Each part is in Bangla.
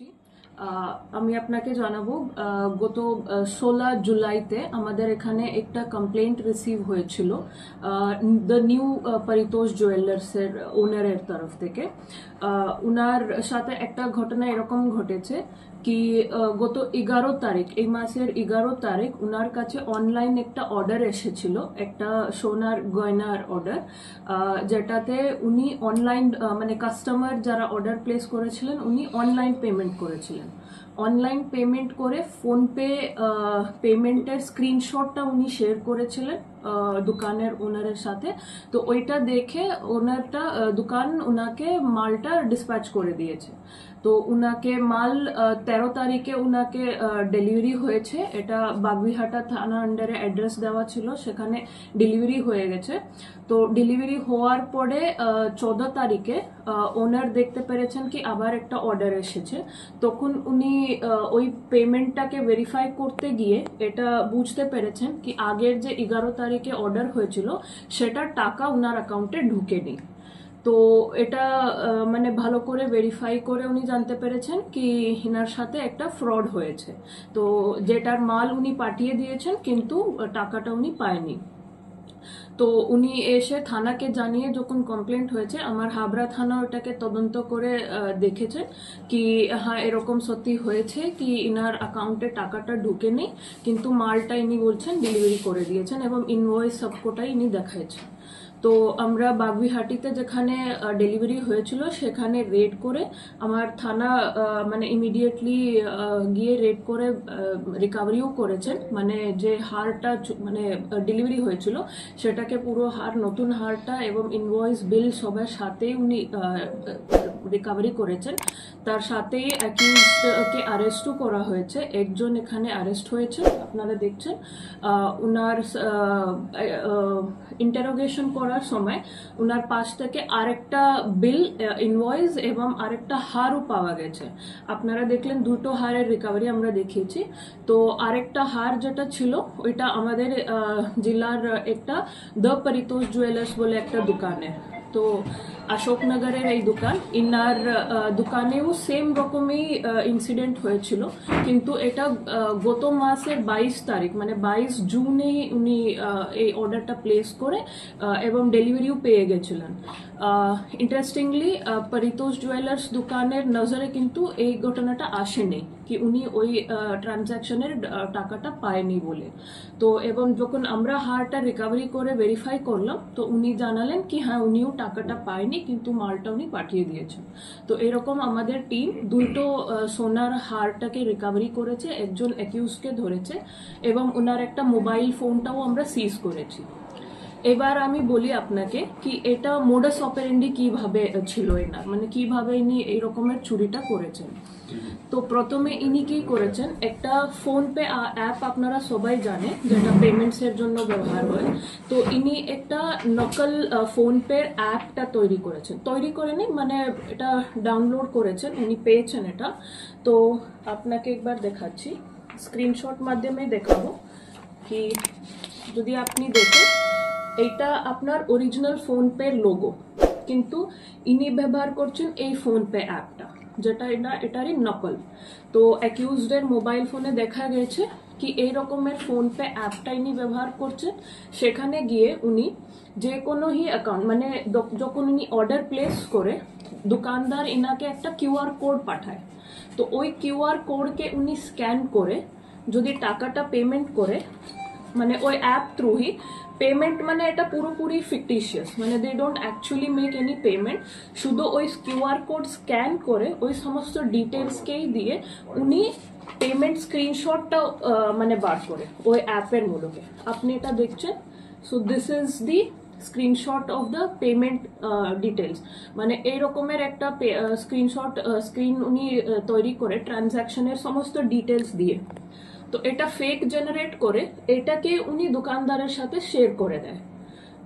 করছি। আমি আপনাকে জানাবো গত 16 জুলাইতে আমাদের এখানে একটা কমপ্লেন্ট রিসিভ হয়েছিল দ্য নিউ পরিতোষ জুয়েলার্সের ওনারের তরফ থেকে। উনার সাথে একটা ঘটনা এরকম ঘটেছে কি গত 11 তারিখ, এই মাসের 11 তারিখ উনার কাছে অনলাইন একটা অর্ডার এসেছিল, একটা সোনার গয়নার অর্ডার, যেটাতে উনি অনলাইন মানে কাস্টমার যারা অর্ডার প্লেস করেছিলেন উনি অনলাইন পেমেন্ট করেছিলেন। অনলাইন পেমেন্ট করে ফোনপে পেমেন্টের স্ক্রিনশটটা উনি শেয়ার করেছিলেন দোকানের ওনারের সাথে। তো ওইটা দেখে ওনারটা দোকান ওনাকে মালটা ডিসপ্যাচ করে দিয়েছে। তো উনাকে মাল 13 তারিখে উনাকে ডেলিভারি হয়েছে। এটা বাগবিহাটা থানা আন্ডারে অ্যাড্রেস দেওয়া ছিল, সেখানে ডেলিভারি হয়ে গেছে। তো ডেলিভারি হওয়ার পরে 14 তারিখে ওনার দেখতে পেরেছেন কি আবার একটা অর্ডার এসেছে। তখন উনি ওই পেমেন্টটাকে ভেরিফাই করতে গিয়ে এটা বুঝতে পেরেছেন কি আগের যে 11 তারিখে অর্ডার হয়েছিল সেটার টাকা ওনার অ্যাকাউন্টে ঢুকেনি। তো এটা মানে ভালো করে ভেরিফাই করে উনি জানতে পেরেছেন কি হিনার সাথে একটা ফ্রড হয়েছে। তো যেটার মাল উনি পাঠিয়ে দিয়েছেন কিন্তু টাকাটা উনি পায়নি। তো উনি এসে থানাকে জানিয়ে যখন কমপ্লেন্ট হয়েছে, আমার হাবড়া থানা ওটাকে তদন্ত করে দেখেছে কি হ্যাঁ এরকম সত্যি হয়েছে কি ইনার অ্যাকাউন্টে টাকাটা ঢুকেনি, কিন্তু মালটা ইনি বলছেন ডেলিভারি করে দিয়েছেন এবং ইনভয়েস সবকটাই ইনি দেখাইছেন। তো আমরা বাগবিহাটিতে যেখানে ডেলিভারি হয়েছিল সেখানে রেড করে আমার থানা মানে ইমিডিয়েটলি গিয়ে রেড করে রিকভারিও করেছেন। মানে যে হারটা মানে ডেলিভারি হয়েছিল সেটাকে পুরো হার, নতুন হারটা এবং ইনভয়েস বিল সবার সাথেই উনি রিকভারি করেছেন। তার সাথেই অ্যাকিউজডকে অ্যারেস্টও করা হয়েছে। একজন এখানে অ্যারেস্ট হয়েছে, আপনারা দেখছেন। উনার ইন্টারোগেশন করার সময় উনার পাশ থেকে আরেকটা বিল, ইনভয়েস এবং আরেকটা হারও পাওয়া গেছে। আপনারা দেখলেন দুটো হারের রিকভারি আমরা দেখিয়েছি। তো আরেকটা হার যেটা ছিল ওইটা আমাদের জেলার একটা দ্য পরিতোষ জুয়েলার্স বলে একটা দোকানের। তো অশোকনগরের এই দোকান, ইনার দোকানেও সেম রকমই ইনসিডেন্ট হয়েছিল, কিন্তু এটা গত মাসের 22 তারিখ মানে 22 জুনে উনি এই অর্ডারটা প্লেস করে এবং ডেলিভারিও পেয়ে গেছিলেন। ইন্টারেস্টিংলি পরিতোষ জুয়েলার্স দোকানের নজরে কিন্তু এই ঘটনাটা আসেনি কি উনি ওই ট্রানজাকশনের টাকাটা পায়নি বলে। তো এবং যখন আমরা হারটা রিকভারি করে ভেরিফাই করলাম তো উনি জানালেন কি হ্যাঁ উনিও টাকাটা পায়নি কিন্তু মালটা উনি পাঠিয়ে দিয়েছেন। তো এরকম আমাদের টিম দুটো সোনার হারটাকে রিকভারি করেছে, একজন অ্যাকিউজকে ধরেছে এবং ওনার একটা মোবাইল ফোনটাও আমরা সিজ করেছি। এবার আমি বলি আপনাকে কি এটা মোডাস অপারেন্ডি কিভাবে ছিল এনার, মানে কিভাবে ইনি এই রকমের চুরিটা করেছেন। তো প্রথমে ইনি কি করেছেন, একটা ফোনপে অ্যাপ আপনারা সবাই জানে যেটা পেমেন্টস এর জন্য ব্যবহার হয়। তো ইনি একটা নকল ফোনপে অ্যাপটা তৈরি করেছেন, তৈরি করেনি মানে এটা ডাউনলোড করেছেন, উনি পেয়েছেন এটা। তো আপনাকে একবার দেখাচ্ছি, স্ক্রিনশট মাধ্যমে দেখাবো কি যদি আপনি দেখেন এইটা আপনার অরিজিনাল ফোনপের লোগো, কিন্তু ইনি ব্যবহার করছেন এই ফোনপে অ্যাপটা যেটা এটারই নকল। তো অ্যাকিউজডের মোবাইল ফোনে দেখা গেছে কি এই রকমের ফোনপে অ্যাপটা ইনি ব্যবহার করছেন। সেখানে গিয়ে উনি যে কোনো হি অ্যাকাউন্ট মানে যখন উনি অর্ডার প্লেস করে দোকানদার ইনাকে একটা কিউআর কোড পাঠায়, তো ওই কিউআর কোডকে উনি স্ক্যান করে যদি টাকাটা পেমেন্ট করে, মানে ওই অ্যাপ থ্রু হি পেমেন্ট, মানে এটা পুরোপুরি ফিকটিশিয়াস, মানে they don't actually make any payment, শুধু ওই কিউআর কোড স্ক্যান করে ওই সমস্ত ডিটেলসকেই দিয়ে উনি পেমেন্ট স্ক্রিনশটটা মানে বার করে ওই অ্যাপের মূলকে আপনি এটা দেখছেন। So this is the screenshot of the payment details, মানে এই রকমের একটা স্ক্রিনশট স্ক্রিন উনি তৈরি করে ট্রানজাকশনের সমস্ত ডিটেলস দিয়ে। তো এটা ফেক জেনারেট করে এটাকে উনি দোকানদারের সাথে শেয়ার করে দেয়।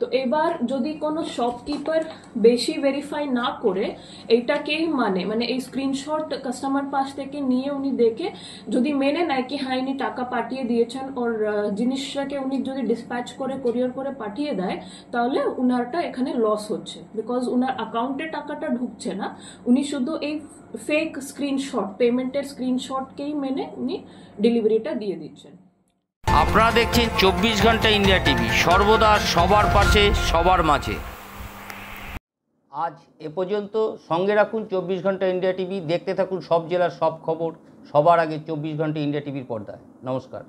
তো এবার যদি কোনো শপকিপার বেশি ভেরিফাই না করে এইটাকেই মানে এই স্ক্রিনশট কাস্টমার পাশ থেকে নিয়ে উনি দেখে যদি মেনে নেয় কি হ্যাঁ ইনি টাকা পাঠিয়ে দিয়েছেন ওর জিনিসটাকে উনি যদি ডিসপ্যাচ করে কোরিয়ার করে পাঠিয়ে দেয়, তাহলে উনারটা এখানে লস হচ্ছে, বিকজ উনার অ্যাকাউন্টে টাকাটা ঢুকছে না, উনি শুধু এই ফেক স্ক্রিনশট পেমেন্টের স্ক্রিনশটকেই মেনে উনি ডেলিভারিটা দিয়ে দিচ্ছেন। আপনারা দেখছেন 24 ঘন্টা ইন্ডিয়া টিভি, সর্বদা সবার পাশে সবার মাঝে। আজ এ পর্যন্ত। সঙ্গে রাখুন 24 ঘন্টা ইন্ডিয়া টিভি, দেখতে থাকুন সব জেলার সব খবর সবার আগে 24 ঘন্টা ইন্ডিয়া টিভির পর্দায়। নমস্কার।